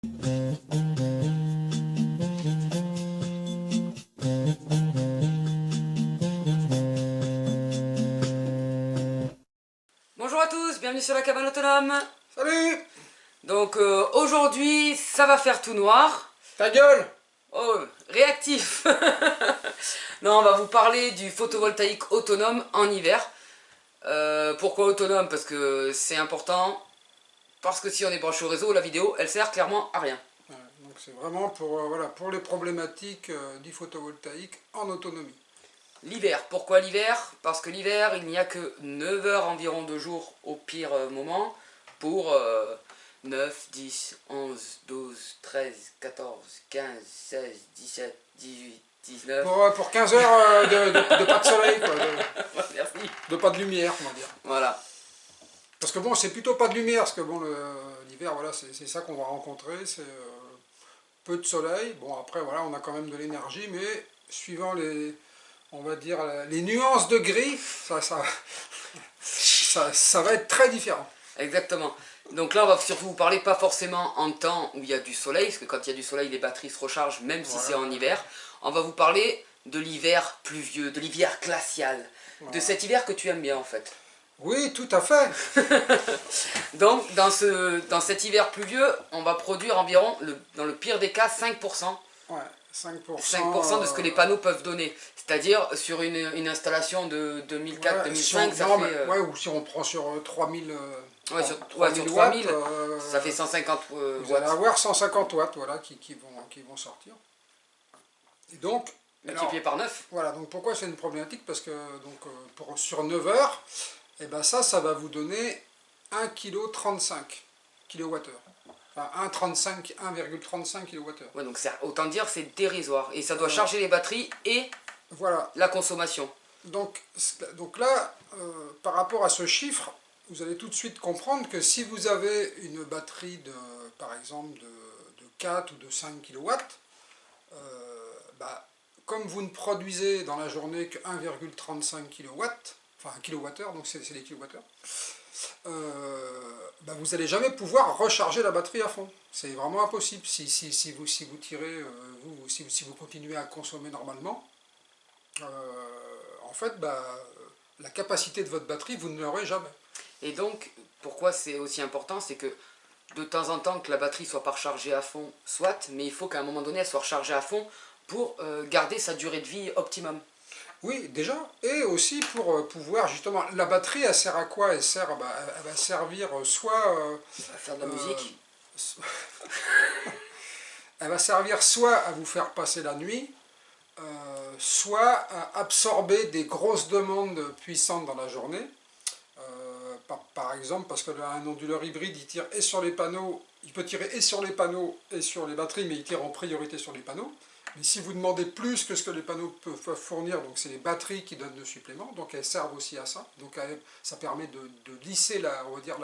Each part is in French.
Bonjour à tous, bienvenue sur la cabane autonome. Salut! Donc aujourd'hui, ça va faire tout noir. Ta gueule! Oh, réactif. Non, on va vous parler du photovoltaïque autonome en hiver. Pourquoi autonome? Parce que c'est important. Parce que si on est branché au réseau, la vidéo, elle sert clairement à rien. Ouais, donc c'est vraiment pour, voilà, pour les problématiques du photovoltaïque en autonomie. L'hiver, pourquoi l'hiver? Parce que l'hiver, il n'y a que 9 heures environ de jour au pire moment pour 9, 10, 11, 12, 13, 14, 15, 16, 17, 18, 19... Pour 15 heures de pas de soleil, quoi, Merci. de pas de lumière, comment dire. Voilà. Parce que bon, c'est plutôt pas de lumière, parce que bon, l'hiver, voilà, c'est ça qu'on va rencontrer, c'est peu de soleil. Bon, après, voilà, on a quand même de l'énergie, mais suivant les, on va dire, les nuances de gris, ça va être très différent. Exactement. Donc là, on va surtout vous parler pas forcément en temps où il y a du soleil, parce que quand il y a du soleil, les batteries se rechargent, même si c'est en hiver. On va vous parler de l'hiver pluvieux, de l'hiver glacial, de cet hiver que tu aimes bien en fait. Oui, tout à fait. Donc, dans cet hiver pluvieux, on va produire environ, dans le pire des cas, 5%. Ouais, 5%. 5% de ce que les panneaux peuvent donner. C'est-à-dire, sur une installation de 2004-2005, ça fait... ouais, ou si on prend sur 3000 ouais, sur 3000 3000, watts, ça fait 150 vous watts. allez avoir 150 watts, voilà, qui vont sortir. Et donc, Multiplié par 9. voilà, donc pourquoi c'est une problématique? Parce que donc, sur 9 heures, et ben ça va vous donner 1,35 kWh. Enfin, 1,35 kWh. Ouais, donc autant dire c'est dérisoire. Et ça doit charger les batteries et voilà. la consommation. Donc là, par rapport à ce chiffre, vous allez tout de suite comprendre que si vous avez une batterie de, par exemple, de 4 ou de 5 kW, bah, comme vous ne produisez dans la journée que 1,35 kW, enfin 1 kWh, donc c'est les kilowattheures, bah vous n'allez jamais pouvoir recharger la batterie à fond. C'est vraiment impossible. Si vous tirez, si vous continuez à consommer normalement, en fait, bah, la capacité de votre batterie, vous ne l'aurez jamais. Et donc, pourquoi c'est aussi important, c'est que de temps en temps que la batterie soit pas rechargée à fond, soit, mais il faut qu'à un moment donné elle soit rechargée à fond pour garder sa durée de vie optimum. Oui, déjà, et aussi pour pouvoir, justement, la batterie, elle sert à quoi? Elle sert, bah, elle va servir soit... À faire de la musique. Elle va servir soit à vous faire passer la nuit, soit à absorber des grosses demandes puissantes dans la journée. Par exemple, parce qu'un onduleur hybride, il tire et sur les panneaux, il peut tirer et sur les panneaux et sur les batteries, mais il tire en priorité sur les panneaux. Mais si vous demandez plus que ce que les panneaux peuvent fournir, donc c'est les batteries qui donnent le supplément, donc elles servent aussi à ça. Donc ça permet de lisser on va dire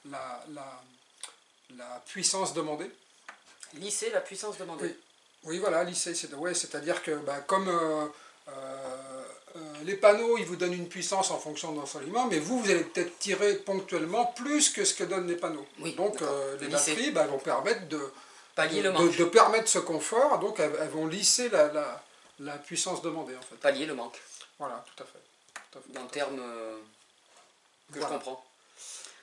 la puissance demandée. Lisser la puissance demandée. Oui, oui, voilà, lisser, c'est-à-dire que bah, comme les panneaux, ils vous donnent une puissance en fonction de l'ensoleillement, mais vous allez peut-être tirer ponctuellement plus que ce que donnent les panneaux. Oui, donc les batteries bah, vont permettre de permettre ce confort, donc elles vont lisser la puissance demandée en fait. Pallier le manque. Voilà, tout à fait. Dans le terme que je comprends.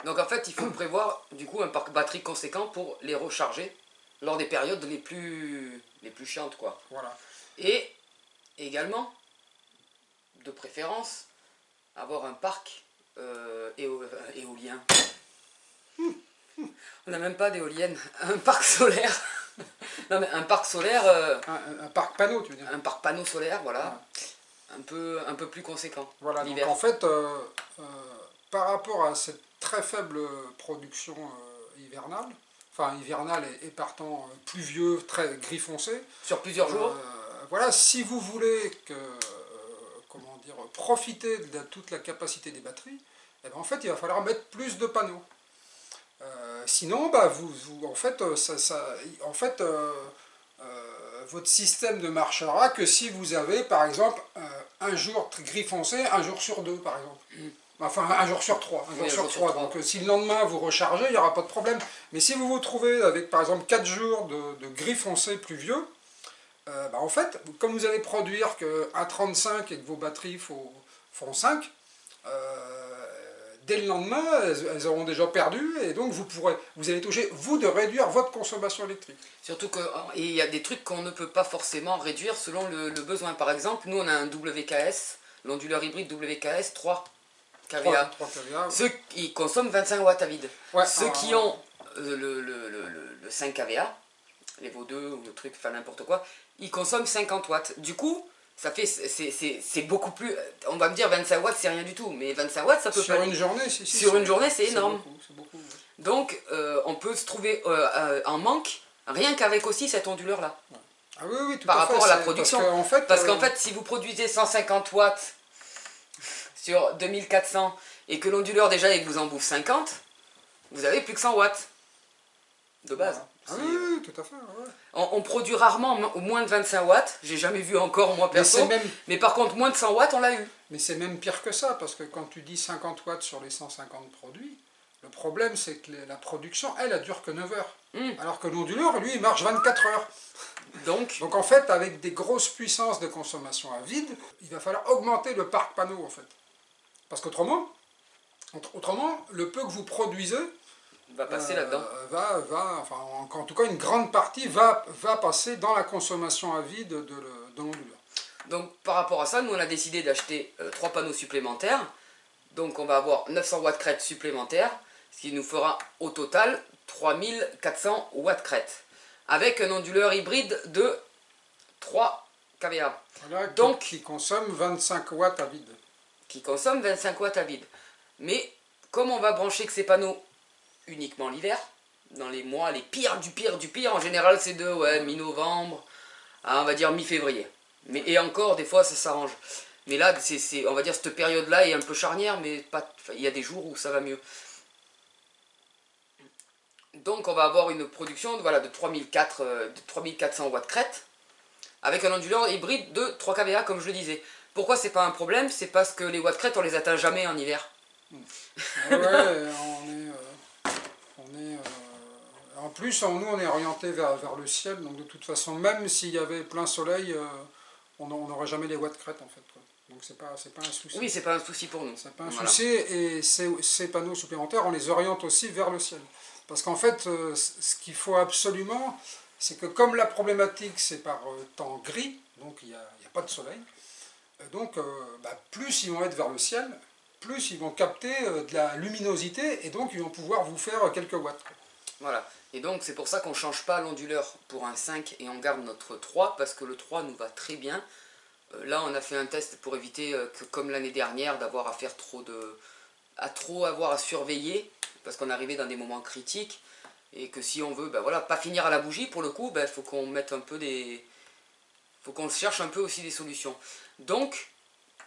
Donc en fait, il faut prévoir du coup un parc batterie conséquent pour les recharger lors des périodes les plus chiantes, quoi. Voilà. Et également, de préférence, avoir un parc éolien. On n'a même pas d'éolienne. Un parc solaire. Non mais un parc solaire... un parc panneau, tu veux dire? Un parc panneau solaire, voilà. Un peu plus conséquent. Voilà, donc en fait, par rapport à cette très faible production hivernale, enfin hivernal et partant pluvieux, très gris foncé. Sur plusieurs jours. Voilà, si vous voulez comment dire, profiter de toute la capacité des batteries, eh ben, en fait, il va falloir mettre plus de panneaux. Sinon, bah, votre système ne marchera que si vous avez, par exemple, un jour gris foncé, un jour sur deux, par exemple. Enfin, un jour sur trois. Un jour Oui, un sur jour sur trois. trois. Donc, si le lendemain vous rechargez, il n'y aura pas de problème. Mais si vous vous trouvez avec, par exemple, 4 jours de gris foncé pluvieux, en fait, comme vous allez produire qu'à 35 et que vos batteries font 5, dès le lendemain, elles auront déjà perdu, et donc vous allez toucher, vous, de réduire votre consommation électrique. Surtout qu'il y a des trucs qu'on ne peut pas forcément réduire selon le besoin. Par exemple, nous on a un WKS, l'onduleur hybride WKS 3 kVA. 3 kVA. Ceux qui consomment 25 watts à vide. Ouais, Ceux qui ont le 5 kVA, les Vaux 2 ou le truc, enfin n'importe quoi, ils consomment 50 watts. Du coup, ça fait, c'est beaucoup plus, on va me dire 25 watts c'est rien du tout, mais 25 watts ça peut sur pas... une journée, sur une journée c'est énorme. C'est beaucoup, ouais. Donc on peut se trouver en manque rien qu'avec aussi cet onduleur là. Ah oui, oui, tout par à fait. rapport à la production. Parce qu'en fait, si vous produisez 150 watts sur 2400 et que l'onduleur déjà il vous en bouffe 50, vous avez plus que 100 watts de base. Ah oui, oui, tout à fait. Ouais. On produit rarement moins de 25 watts, j'ai jamais vu encore moi perso, mais par contre moins de 100 watts on l'a eu. Mais c'est même pire que ça, parce que quand tu dis 50 watts sur les 150 produits, le problème c'est que la production, elle dure que 9 heures. Alors que l'onduleur, lui, il marche 24 heures. Donc en fait, avec des grosses puissances de consommation à vide, il va falloir augmenter le parc panneau en fait. Parce qu'autrement, le peu que vous produisez va passer là-dedans. En tout cas, une grande partie va passer dans la consommation à vide de l'onduleur. Donc par rapport à ça, nous on a décidé d'acheter 3 panneaux supplémentaires. Donc on va avoir 900 watts crête supplémentaires, ce qui nous fera au total 3400 watts crête. Avec un onduleur hybride de 3 kVA. Voilà, donc, qui consomme 25 watts à vide. Qui consomme 25 watts à vide. Mais comme on va brancher que ces panneaux uniquement l'hiver, dans les mois les pires du pire du pire, en général c'est de mi-novembre à on va dire mi-février. Et encore des fois ça s'arrange. Mais là on va dire cette période là est un peu charnière, mais il y a des jours où ça va mieux. Donc on va avoir une production de 3400 watts crête avec un onduleur hybride de 3 kVA comme je le disais. Pourquoi c'est pas un problème? C'est parce que les watts crête on les atteint jamais en hiver. Ouais, en plus, nous on est orienté vers le ciel, donc de toute façon, même s'il y avait plein soleil, on n'aurait jamais les watts crête en fait. Quoi. Donc c'est pas un souci. Oui, c'est pas un souci pour nous. C'est pas un souci, et ces panneaux supplémentaires, on les oriente aussi vers le ciel. Parce qu'en fait, ce qu'il faut absolument, c'est que comme la problématique c'est par temps gris, donc il n'y a pas de soleil, donc plus ils vont être vers le ciel, plus ils vont capter de la luminosité, et donc ils vont pouvoir vous faire quelques watts. Voilà, et donc c'est pour ça qu'on ne change pas l'onduleur pour un 5 et on garde notre 3, parce que le 3 nous va très bien. Là on a fait un test pour éviter que comme l'année dernière d'avoir à faire trop avoir à surveiller, parce qu'on arrivait dans des moments critiques, et que si on veut pas finir à la bougie pour le coup, faut qu'on mette un peu faut qu'on cherche un peu aussi des solutions. Donc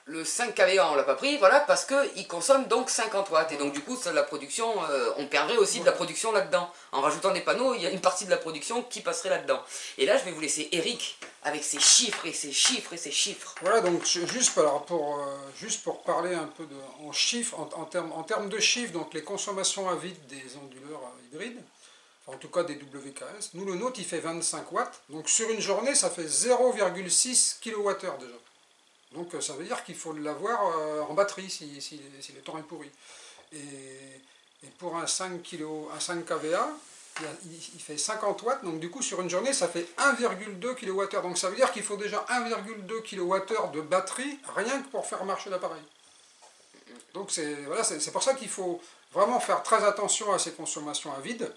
le 5 kVA on l'a pas pris, voilà, parce qu'il consomme donc 50 watts, et donc du coup ça, la production, on perdrait aussi de la production là-dedans. En rajoutant des panneaux, il y a une partie de la production qui passerait là-dedans. Et là je vais vous laisser Eric avec ses chiffres et ses chiffres et ses chiffres. Voilà, donc juste pour parler un peu en chiffres, en termes de chiffres, donc les consommations à vide des onduleurs hybrides, en tout cas des WKS, nous le nôtre il fait 25 watts, donc sur une journée ça fait 0,6 kWh déjà. Donc ça veut dire qu'il faut l'avoir en batterie si le temps est pourri. Et pour un 5 kVA, il fait 50 watts, donc du coup sur une journée ça fait 1,2 kWh. Donc ça veut dire qu'il faut déjà 1,2 kWh de batterie rien que pour faire marcher l'appareil. Donc c'est pour ça qu'il faut vraiment faire très attention à ces consommations à vide.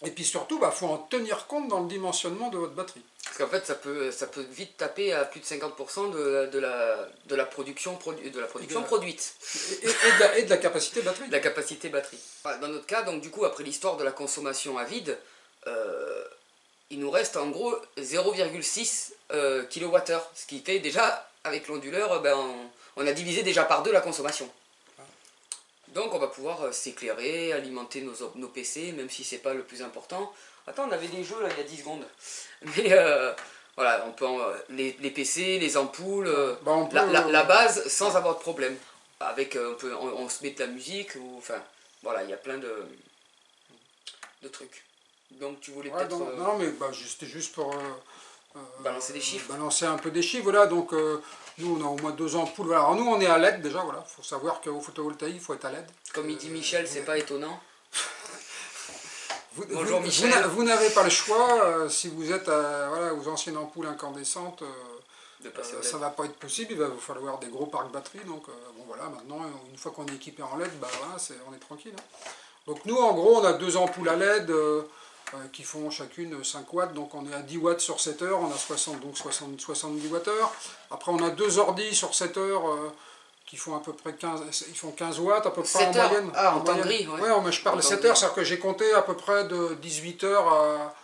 Et puis surtout, il faut en tenir compte dans le dimensionnement de votre batterie. Parce qu'en fait, ça peut vite taper à plus de 50% de la production produite. Et de la capacité batterie. De la capacité batterie. Dans notre cas, donc du coup, après l'histoire de la consommation à vide, il nous reste en gros 0,6 kWh. Ce qui fait déjà, avec l'onduleur, on a divisé déjà par 2 la consommation. Donc on va pouvoir s'éclairer, alimenter nos PC, même si c'est pas le plus important. Attends, on avait des jeux là il y a 10 secondes. Mais on peut les PC, les ampoules, la base sans avoir de problème. avec on se met de la musique, ou enfin, voilà, il y a plein de trucs. Donc tu voulais peut-être non, mais bah, c'était juste pour balancer des chiffres. balancer un peu des chiffres. Voilà, donc nous, on a au moins 2 ampoules. Voilà. Alors nous, on est à LED déjà. Voilà, faut savoir qu'au photovoltaïque, il faut être à LED. Comme il dit Michel, c'est pas étonnant. Vous, Bonjour Michel. Vous n'avez pas le choix, si vous êtes voilà, aux anciennes ampoules incandescentes, De passer au LED. ça ne va pas être possible, il va vous falloir des gros parcs batteries, donc bon voilà, maintenant, une fois qu'on est équipé en LED, bah, voilà, on est tranquille. Hein. Donc nous, en gros, on a 2 ampoules à LED qui font chacune 5 watts, donc on est à 10 watts sur 7 heures, on a 70 Wh. Après, on a 2 ordis sur 7 heures, qui font à peu près 15 watts à peu près 7 en heures. moyenne. Ah, en temps gris, ouais. Ouais, mais je parle de 7 heures, c'est-à-dire que j'ai compté à peu près de 18 heures à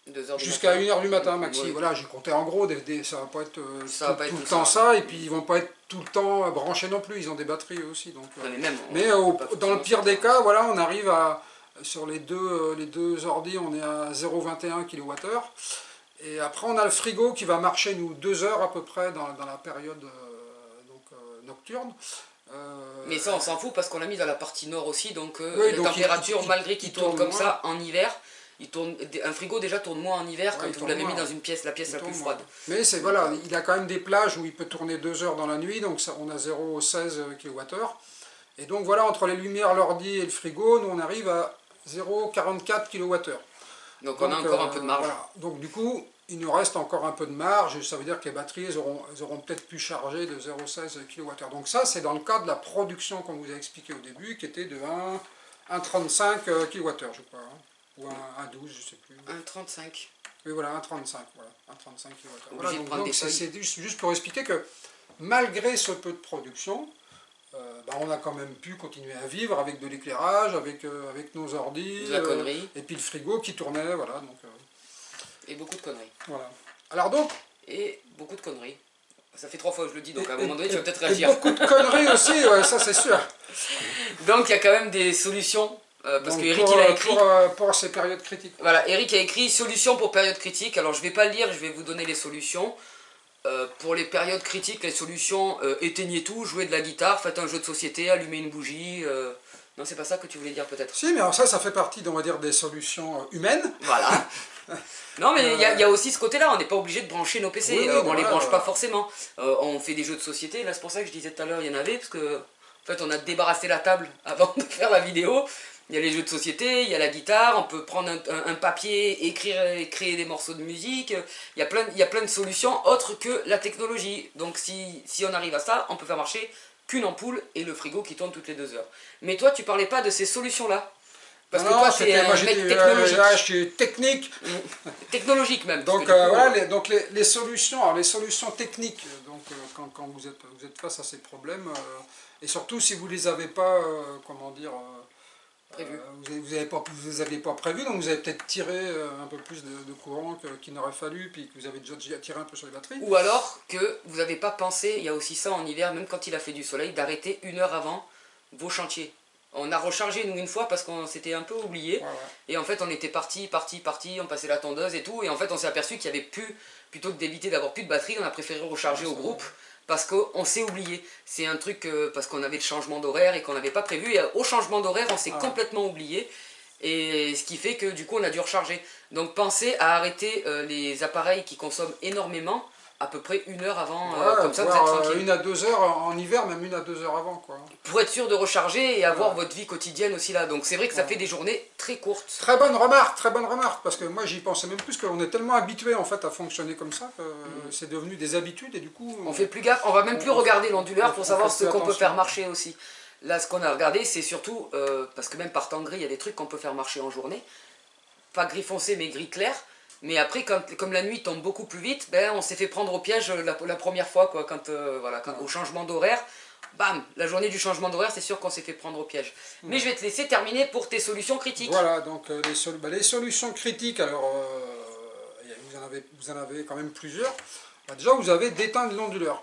2 heures du jusqu'à matin. 1 heure du matin maxi. Ouais. Voilà, j'ai compté en gros, ça va pas être Ça va pas tout être le tout temps ça. ça, et puis ils vont pas être tout le temps branchés non plus, ils ont des batteries eux aussi. Donc, Non, mais même, mais dans le pire des cas, voilà, on arrive à, sur les deux ordis, on est à 0,21 kWh. Et après, on a le frigo qui va marcher, nous, 2 heures à peu près dans la période nocturne. Mais ça, on s'en fout parce qu'on l'a mis dans la partie nord aussi, donc Oui, les donc températures, malgré qu'il tourne comme moins. ça en hiver, un frigo déjà tourne moins en hiver Ouais, quand vous l'avez mis dans une pièce, la pièce la plus froide. Mais voilà, il a quand même des plages où il peut tourner 2 heures dans la nuit, donc ça, on a 0,16 kWh. Et donc voilà, entre les lumières, l'ordi et le frigo, nous on arrive à 0,44 kWh. Donc on a encore un peu de marge. Voilà. Donc du coup, il nous reste encore un peu de marge, ça veut dire que les batteries elles auront peut-être pu charger de 0,16 kWh. Donc ça, c'est dans le cas de la production qu'on vous a expliqué au début, qui était de 1,35 kWh, je crois, hein. Ou 1,12, je ne sais plus. 1,35. Oui, voilà, 1,35, voilà, 1,35 kWh. Obligé de prendre des feuilles. C'est juste pour expliquer que malgré ce peu de production, on a quand même pu continuer à vivre avec de l'éclairage, avec nos ordis, de la connerie. et puis le frigo qui tournait, voilà. Donc, et beaucoup de conneries. voilà. Alors donc... Et beaucoup de conneries. Ça fait 3 fois que je le dis, donc à un moment donné, tu vas peut-être réagir. Et beaucoup de conneries aussi, ouais, ça c'est sûr. Donc il y a quand même des solutions, parce Donc, que Eric il a écrit... pour ces périodes critiques. Voilà, Eric a écrit solutions pour périodes critiques. Alors je vais pas le lire, je vais vous donner les solutions. Pour les périodes critiques, les solutions, éteignez tout, jouez de la guitare, faites un jeu de société, allumez une bougie. Non, c'est pas ça que tu voulais dire peut-être. Si, mais alors ça fait partie, on va dire, des solutions humaines. Voilà. Non, mais il y a aussi ce côté-là, on n'est pas obligé de brancher nos PC, Oui, on voilà, les branche pas forcément. On fait des jeux de société, là c'est pour ça que je disais tout à l'heure, il y en avait, parce que en fait on a débarrassé la table avant de faire la vidéo. Il y a les jeux de société, il y a la guitare, on peut prendre un papier, écrire et créer des morceaux de musique. Il y a plein de solutions autres que la technologie. Donc si on arrive à ça, on peut faire marcher qu'une ampoule et le frigo qui tourne toutes les 2 heures. Mais toi, tu parlais pas de ces solutions-là. Parce que toi, c'est un mec technologique. Je suis technique. Technologique même. Donc, voilà, les solutions, alors les solutions techniques, donc quand vous êtes face à ces problèmes, et surtout si vous ne les avez pas, comment dire... prévu. Vous n'aviez pas prévu, donc vous avez peut-être tiré un peu plus de courant qu'il n'aurait fallu, puis que vous avez déjà tiré un peu sur les batteries. Ou alors que vous n'avez pas pensé, il y a aussi ça en hiver, même quand il a fait du soleil, d'arrêter 1 heure avant vos chantiers. On a rechargé nous une fois parce qu'on s'était un peu oublié, Ouais. Et en fait on était parti, on passait la tondeuse et tout, et en fait on s'est aperçu qu'il y avait plus, plutôt que d'éviter d'avoir plus de batterie, on a préféré recharger au groupe. Parce qu'on s'est oublié, c'est un truc parce qu'on avait le changement d'horaire et qu'on n'avait pas prévu, et au changement d'horaire on s'est complètement oublié, et ce qui fait que du coup on a dû recharger. Donc pensez à arrêter les appareils qui consomment énormément, à peu près 1 heure avant, comme ça vous êtes tranquille. 1 à 2 heures en hiver, même 1 à 2 heures avant, quoi. Pour être sûr de recharger et avoir votre vie quotidienne aussi là, donc c'est vrai que ça fait des journées très courtes. Très bonne remarque, parce que moi j'y pensais même plus, qu'on est tellement habitué en fait à fonctionner comme ça, que c'est devenu des habitudes, et du coup... On fait plus gaffe, on va même plus regarder l'onduleur pour savoir ce qu'on peut faire marcher aussi. Là ce qu'on a regardé c'est surtout, parce que même par temps gris il y a des trucs qu'on peut faire marcher en journée, pas gris foncé mais gris clair, mais après comme la nuit tombe beaucoup plus vite, ben, on s'est fait prendre au piège la première fois, quoi, au changement d'horaire. Bam, la journée du changement d'horaire, c'est sûr qu'on s'est fait prendre au piège. Mais je vais te laisser terminer pour tes solutions critiques. Voilà, donc les solutions critiques, alors vous en avez quand même plusieurs. Déjà, vous avez d'éteindre l'onduleur.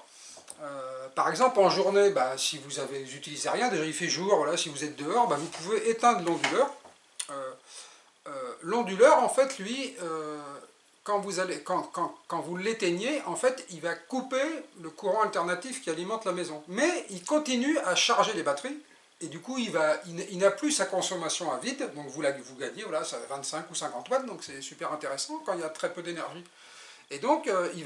Par exemple, en journée, si vous n'utilisez rien, déjà il fait jour, voilà, si vous êtes dehors, vous pouvez éteindre l'onduleur. L'onduleur, en fait, lui, quand vous l'éteignez, en fait, il va couper le courant alternatif qui alimente la maison. Mais il continue à charger les batteries, et du coup, il n'a plus sa consommation à vide, donc vous gagnez, voilà, ça 25 ou 50 watts, donc c'est super intéressant quand il y a très peu d'énergie. Et donc, il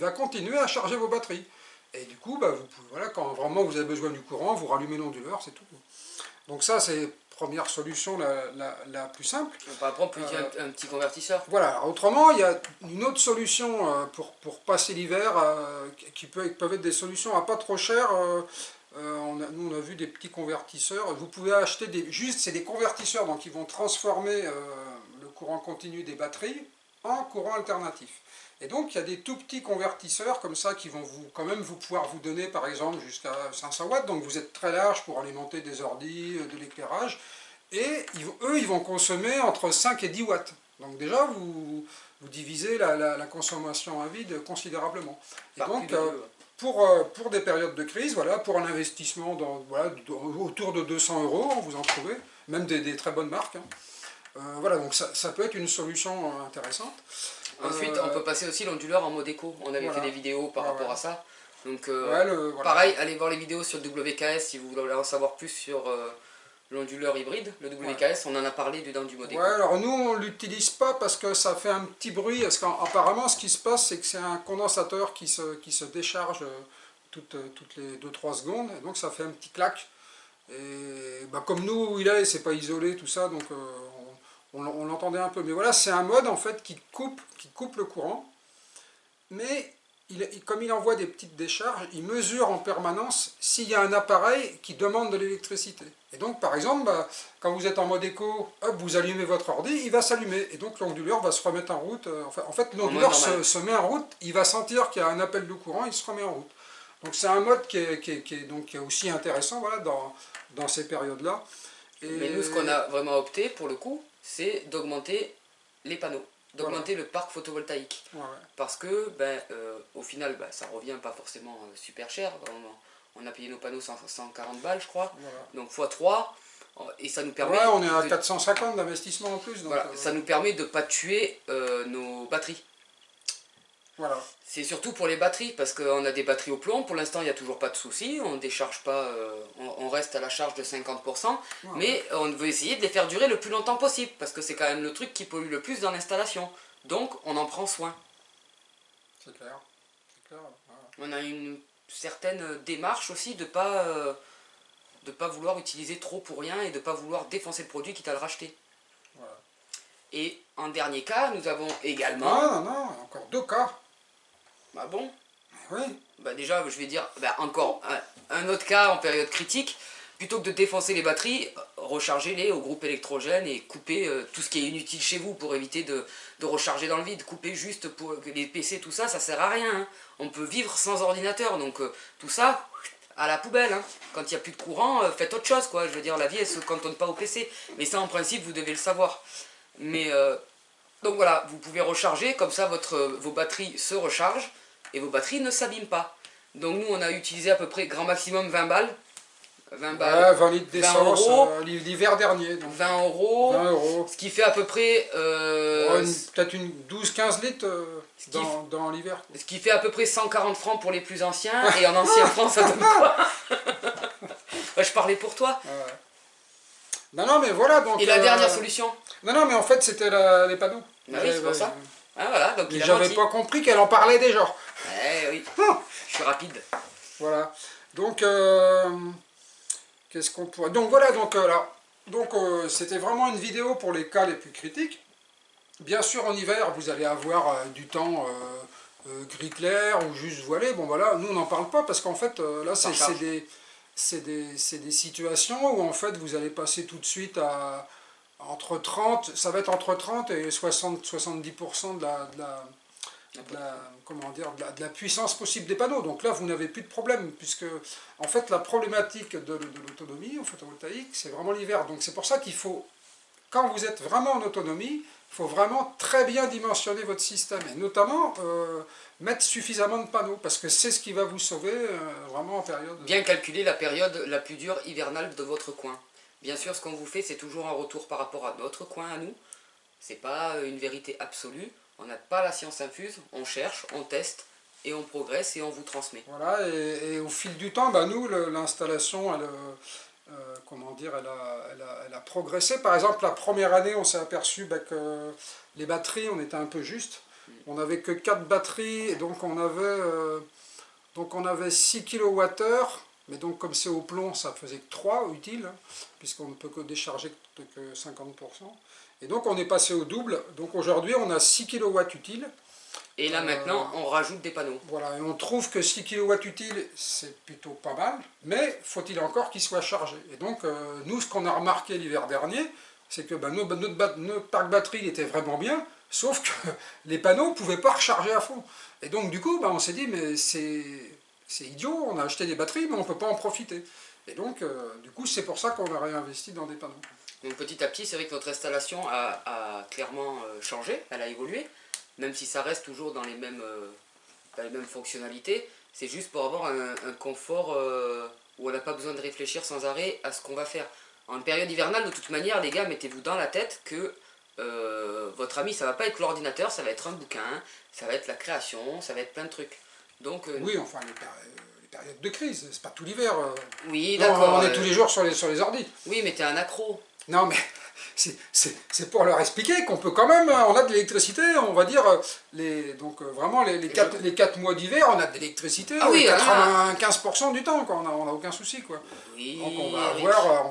va continuer à charger vos batteries. Et du coup, bah, vous pouvez, voilà, quand vraiment vous avez besoin du courant, vous rallumez l'onduleur, c'est tout. Donc ça, c'est la première solution la plus simple. Après, on peut utiliser un petit convertisseur. Voilà, autrement, il y a une autre solution pour passer l'hiver, qui peuvent être des solutions à pas trop cher. Nous, on a vu des petits convertisseurs. Vous pouvez acheter c'est des convertisseurs, donc ils vont transformer le courant continu des batteries en courant alternatif. Et donc, il y a des tout petits convertisseurs comme ça qui vont quand même pouvoir vous donner, par exemple, jusqu'à 500 watts. Donc, vous êtes très large pour alimenter des ordis, de l'éclairage. Et eux, ils vont consommer entre 5 et 10 watts. Donc déjà, vous divisez la consommation à vide considérablement. Et donc, pour des périodes de crise, voilà, pour un investissement autour de 200 €, vous en trouvez, même des très bonnes marques. Hein. Voilà, donc ça peut être une solution intéressante. Ensuite, on peut passer aussi l'onduleur en mode éco. On avait fait des vidéos par rapport à ça. Donc, voilà. pareil, allez voir les vidéos sur le WKS si vous voulez en savoir plus sur l'onduleur hybride. Le WKS, on en a parlé dans du mode éco. Ouais, alors nous, on ne l'utilise pas parce que ça fait un petit bruit. Parce qu'apparemment, ce qui se passe, c'est que c'est un condensateur qui se décharge toutes les 2-3 secondes. Et donc, ça fait un petit clac. Et bah, comme nous, où il est, c'est pas isolé, tout ça. Donc, on l'entendait un peu. Mais voilà, c'est un mode, en fait, qui coupe le courant. Mais comme il envoie des petites décharges, il mesure en permanence s'il y a un appareil qui demande de l'électricité. Et donc, par exemple, bah, quand vous êtes en mode éco, hop, vous allumez votre ordi, il va s'allumer. Et donc, l'onduleur va se remettre en route. En fait, l'onduleur se met en route, il va sentir qu'il y a un appel de courant, il se remet en route. Donc, c'est un mode qui est aussi intéressant, voilà, dans ces périodes-là. Mais nous, ce qu'on a vraiment opté, pour le coup, c'est d'augmenter les panneaux. D'augmenter le parc photovoltaïque. Parce que, au final, ça revient pas forcément super cher. On a payé nos panneaux 140 balles, je crois. Donc x3. Et ça nous permet... Ouais, on est à 450 d'investissement en plus. Donc, voilà, ça nous permet de ne pas tuer nos batteries. Voilà. C'est surtout pour les batteries, parce qu'on a des batteries au plomb. Pour l'instant, il n'y a toujours pas de souci. On ne décharge pas, on reste à la charge de 50%. Mais on veut essayer de les faire durer le plus longtemps possible, parce que c'est quand même le truc qui pollue le plus dans l'installation. Donc, on en prend soin. C'est clair. Voilà. On a une certaine démarche aussi de pas vouloir utiliser trop pour rien et de ne pas vouloir défoncer le produit quitte à le racheter. Voilà. Et en dernier cas, nous avons également... Non, encore 2 cas. Bah bon. Oui. Bah déjà, je vais dire encore un autre cas en période critique. Plutôt que de défoncer les batteries, rechargez-les au groupe électrogène et coupez tout ce qui est inutile chez vous pour éviter de recharger dans le vide. Coupez juste pour les PC, tout ça, ça sert à rien. Hein. On peut vivre sans ordinateur, donc tout ça, à la poubelle. Hein. Quand il n'y a plus de courant, faites autre chose, quoi. Je veux dire, la vie, elle se cantonne pas au PC. Mais ça, en principe, vous devez le savoir. Mais, donc voilà, vous pouvez recharger, comme ça, vos batteries se rechargent et vos batteries ne s'abîment pas. Donc nous, on a utilisé à peu près grand maximum 20 balles. 20 balles, 20 litres d'essence l'hiver dernier. Donc. 20 euros. 20 euros. Ce qui fait à peu près... peut-être une 12-15 litres dans l'hiver. Ce qui fait à peu près 140 francs pour les plus anciens. Et en ancien francs, ça donne quoi? Je parlais pour toi. Non, mais voilà. Donc, et la dernière solution? Non, mais en fait, c'était les panneaux. Ah oui, c'est pour ça. Ah, voilà, donc j'avais pas compris qu'elle en parlait déjà. Oui, je suis rapide. Voilà. Donc, qu'est-ce qu'on pourrait... Donc voilà, c'était vraiment une vidéo pour les cas les plus critiques. Bien sûr, en hiver, vous allez avoir du temps gris clair ou juste voilé. Bon voilà, nous on n'en parle pas parce qu'en fait, là, c'est des situations où en fait, vous allez passer tout de suite à... Entre 30, ça va être entre 30 et 70% de la puissance possible des panneaux. Donc là, vous n'avez plus de problème, puisque en fait, la problématique de l'autonomie au photovoltaïque, c'est vraiment l'hiver. Donc c'est pour ça qu'il faut, quand vous êtes vraiment en autonomie, il faut vraiment très bien dimensionner votre système, et notamment mettre suffisamment de panneaux, parce que c'est ce qui va vous sauver vraiment en période... Bien calculer la période la plus dure hivernale de votre coin. Bien sûr, ce qu'on vous fait, c'est toujours un retour par rapport à notre coin à nous. C'est pas une vérité absolue. On n'a pas la science infuse, on cherche, on teste, et on progresse et on vous transmet. Voilà, et au fil du temps, bah, nous, l'installation, comment dire, elle a progressé. Par exemple, la première année, on s'est aperçu bah, que les batteries, on était un peu juste. On n'avait que 4 batteries, et donc on avait 6 kWh, mais donc comme c'est au plomb, ça faisait que 3 utiles, hein, puisqu'on ne peut que décharger que 50%. Et donc on est passé au double, donc aujourd'hui on a 6 kW utiles. Et là maintenant, on rajoute des panneaux. Voilà, et on trouve que 6 kW utiles, c'est plutôt pas mal, mais faut-il encore qu'ils soient chargés. Et donc, nous, ce qu'on a remarqué l'hiver dernier, c'est que bah, notre parc batterie était vraiment bien, sauf que les panneaux ne pouvaient pas recharger à fond. Et donc, du coup, bah, on s'est dit, mais c'est idiot, on a acheté des batteries, mais on ne peut pas en profiter. Et donc, du coup, c'est pour ça qu'on a réinvesti dans des panneaux. Donc petit à petit, c'est vrai que notre installation a clairement changé, elle a évolué. Même si ça reste toujours dans les mêmes fonctionnalités, c'est juste pour avoir un confort où on n'a pas besoin de réfléchir sans arrêt à ce qu'on va faire. En période hivernale, de toute manière, les gars, mettez-vous dans la tête que votre ami, ça va pas être l'ordinateur, ça va être un bouquin, ça va être la création, ça va être plein de trucs. Donc, oui, enfin, les périodes de crise, c'est pas tout l'hiver. Oui, d'accord. On est tous les jours sur les ordis. Oui, mais t'es un accro. Non, mais c'est pour leur expliquer qu'on peut quand même, on a de l'électricité, on va dire, donc vraiment les 4 mois d'hiver, on a de l'électricité 95% du temps, quoi, on n'a aucun souci, quoi. Oui, donc on va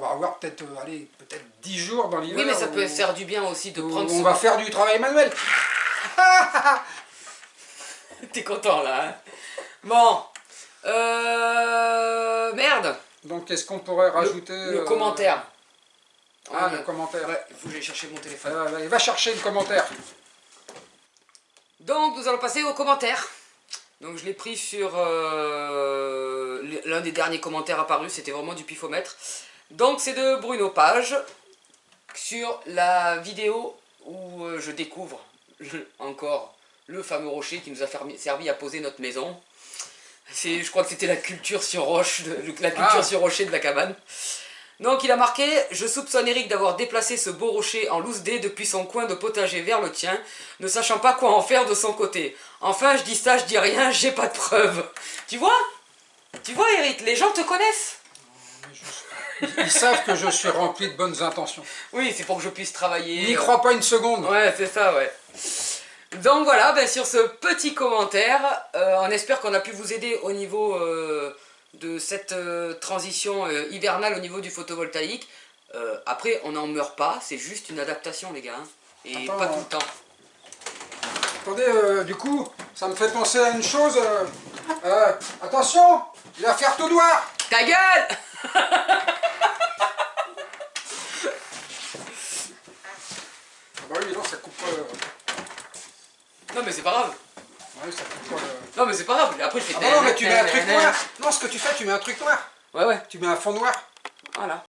avoir peut-être 10 jours dans l'hiver. Oui, mais ça peut faire du bien aussi de prendre on va faire du travail manuel. T'es content là, hein. Bon, merde. Donc qu'est-ce qu'on pourrait rajouter le commentaire. Ah, le commentaire. Ouais, il faut que j'aille chercher mon téléphone. Va chercher le commentaire. Donc, nous allons passer aux commentaires. Donc, je l'ai pris sur l'un des derniers commentaires apparus, c'était vraiment du pifomètre. Donc, c'est de Bruno Page, sur la vidéo où je découvre encore le fameux rocher qui nous a servi à poser notre maison. Je crois que c'était la culture sur roche, sur rocher de la cabane. Donc il a marqué « Je soupçonne Eric d'avoir déplacé ce beau rocher en loose dé depuis son coin de potager vers le tien, ne sachant pas quoi en faire de son côté. Enfin, je dis ça, je dis rien, j'ai pas de preuves. » Tu vois Eric, les gens te connaissent. Ils savent que je suis rempli de bonnes intentions. Oui, c'est pour que je puisse travailler. N'y crois pas une seconde. Ouais, c'est ça, ouais. Donc voilà, sur ce petit commentaire, on espère qu'on a pu vous aider au niveau de cette transition hivernale au niveau du photovoltaïque. Après, on n'en meurt pas, c'est juste une adaptation, les gars. Hein, et pas tout le temps. Attendez, du coup, ça me fait penser à une chose. Attention, il va faire tout noir. Ta gueule. Bah oui, non, ça coupe pas. Non, mais c'est pas grave. Ouais, ça coupe pas. Non, mais c'est pas grave. Après, je fais. Ah bah non, mais tu mets un truc noir. Non, ce que tu fais, tu mets un truc noir. Ouais. Tu mets un fond noir. Voilà.